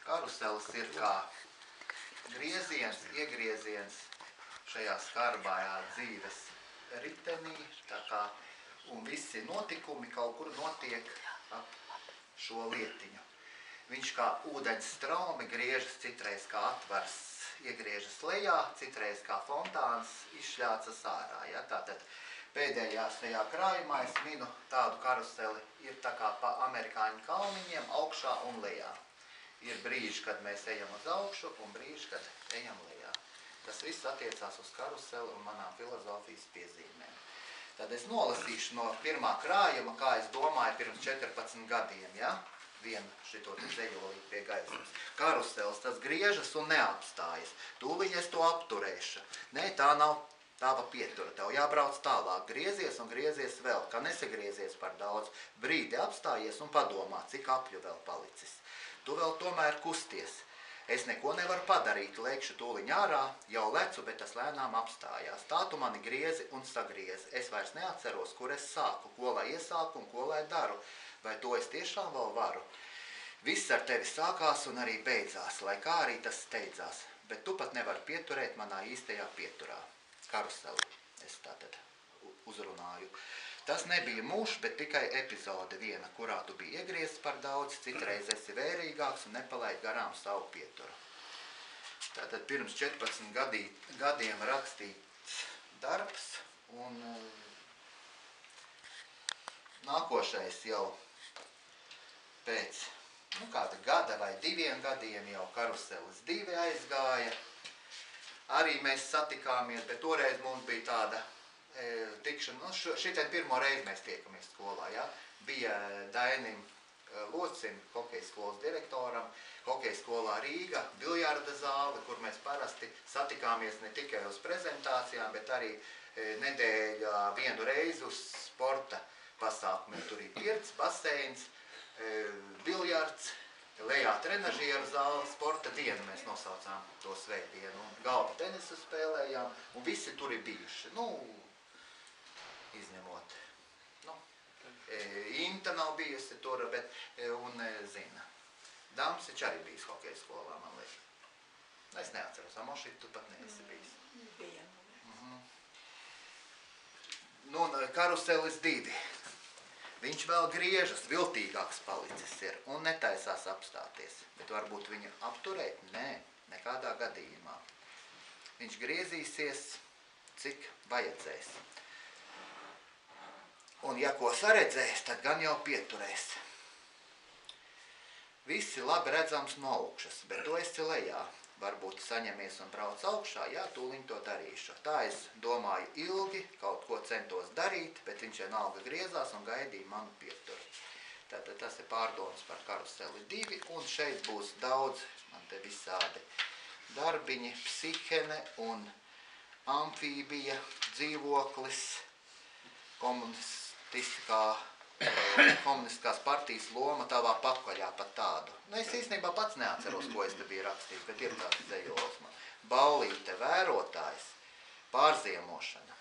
Karuselis ir kā grieziens, iegrieziens šajā skarbājā dzīves ritenī, tā kā, un visi notikumi kaut kur notiek ap šo lietiņu. Viņš kā ūdens straumi griežas citreiz kā atvars, iegriežas lejā, citreiz kā fontāns izšļācas ārā. Ja? Tātad pēdējās tajā krājumā es minu tādu karuseli, ir tā kā pa amerikāņu kalniņiem augšā un lejā. Ir brīži, kad mēs ejam uz augšu un brīži, kad ejam lejā. Tas viss attiecās uz karuseli un manām filozofijas piezīmēm. Tad es nolasīšu no pirmā krājuma, kā es domāju pirms 14 gadiem, ja? Vienu šito te dzejolīti pie gaismas. Karusels, tas griežas un neapstājas. Tūliņ es to apturēšu. Nē, tā nav tava pietura. Tev jābrauc tālāk. Griezies un griezies vēl, ka nesagriezies par daudz. Brīdi apstājies un padomā, cik apļu vēl palicis. Tu vēl tomēr kusties. Es neko nevaru padarīt, liekšu tūliņ ārā, jau lecu, bet tas lēnām apstājās. Tā tu mani griezi un sagriezi. Es vairs neatceros, kur es sāku, ko lai iesāku un ko lai daru. Vai to es tiešām vēl varu? Viss ar tevi sākās un arī beidzās, lai kā arī tas steidzās. Bet tu pat nevari pieturēt manā īstajā pieturā. Karuseli es tātad uzrunāju. Tas nebija mūžs, bet tikai epizode viena, kurā tu biji iegriezts par daudz, citreiz esi vērīgāks un nepalaid garām savu pieturu. Tātad pirms 14 gadiem rakstīts darbs, un nākošais jau pēc kāda gada vai 2 gadiem jau Karuselis 2 aizgāja. Arī mēs satikāmies, bet toreiz mums bija tāda tikšana, šitien pirmo reizi mēs tiekamies skolā, ja? Bija Dainim Locim, hokeja skolas direktoram, hokeja skolā Rīga, biljarda zāle, kur mēs parasti satikāmies ne tikai uz prezentācijām, bet arī nedēļā vienu reizi uz sporta pasākumiem. Tur ir pirts, baseins, biljards, lejā trenažieru zāle, sporta dienu mēs nosaucām to svētdienu, un galda tenisu spēlējām, un visi tur ir bijuši. Izņemot. Inta nav bijusi tur, bet, un zina. Damsič arī bijis hokeja skolā, man liekas. Es neatceros, Amošīt, tu pat neesi bijis. Bija. Karuselis 2. Viņš vēl griežas, viltīgāks palicis ir un netaisās apstāties. Bet varbūt viņu apturēt? Nē, nekādā gadījumā. Viņš griezīsies, cik vajadzēs. Un ja ko saredzēs, tad gan jau pieturēs. Visi labi redzams no augšas, bet tu esi lejā. Varbūt saņemies un brauc augšā, jā, tūliņ to darīšu. Tā es domāju ilgi, kaut ko centos darīt, bet viņš vienalga griezās un gaidīja manu pieturu. Tātad tas ir pārdomas par Karuseli 2, un šeit būs daudz, man te visādi darbiņi, psihene un amfībija, dzīvoklis, komunistiskās partijas loma tavā pakaļā pat tādu. Es īstenībā pats neatceros, ko es te biju rakstījis, bet ir tāds dzejols man. Ballīte, vērotājs, pārziemošana.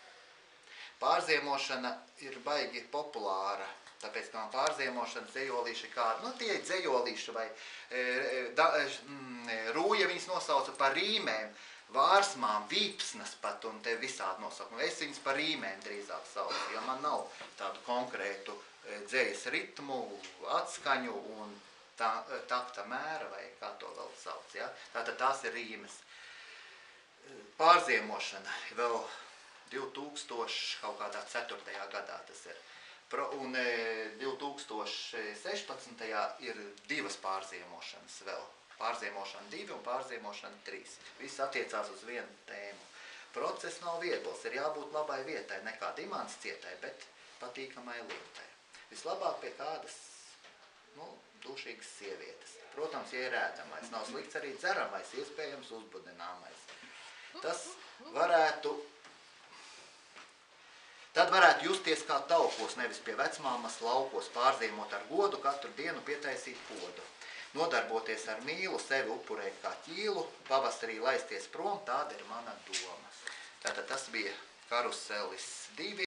Pārziemošana ir baigi populāra, tāpēc, ka man pārziemošana dzejolīši kāda, tie ir dzejolīši vai Rūja viņas nosauca par rīmēm, vārsmām, vīpsnas pat un te visādi nosaukumu. Es viņas par rīmēm drīzāk saucu, jo man nav tādu konkrētu dzejas ritmu, atskaņu un takta mēra vai kā to vēl sauc. Ja? Tātad tās ir rīmes. Pārziemošana vēl 2000 kaut kādā 4. gadā tas ir. Un 2016. ir 2 pārziemošanas vēl. Pārziemošana 2 un pārziemošana 3. Viss attiecās uz vienu tēmu. Process nav viegls, ir jābūt labai vietai, nekā dimants cietai, bet patīkamai lietai. Vislabāk pie kādas, dušīgas sievietes. Protams, ja ir ēdamais, nav slikts arī dzeramais, iespējams uzbudināmais. Tad varētu justies kā taupos, nevis pie vecmāmas laukos, pārziemot ar godu, katru dienu pietaisīt podu. Nodarboties ar mīlu, sevi upurēt kā ķīlu, pavasarī laisties prom, tāda ir mana doma. Tātad tas bija Karuselis 2.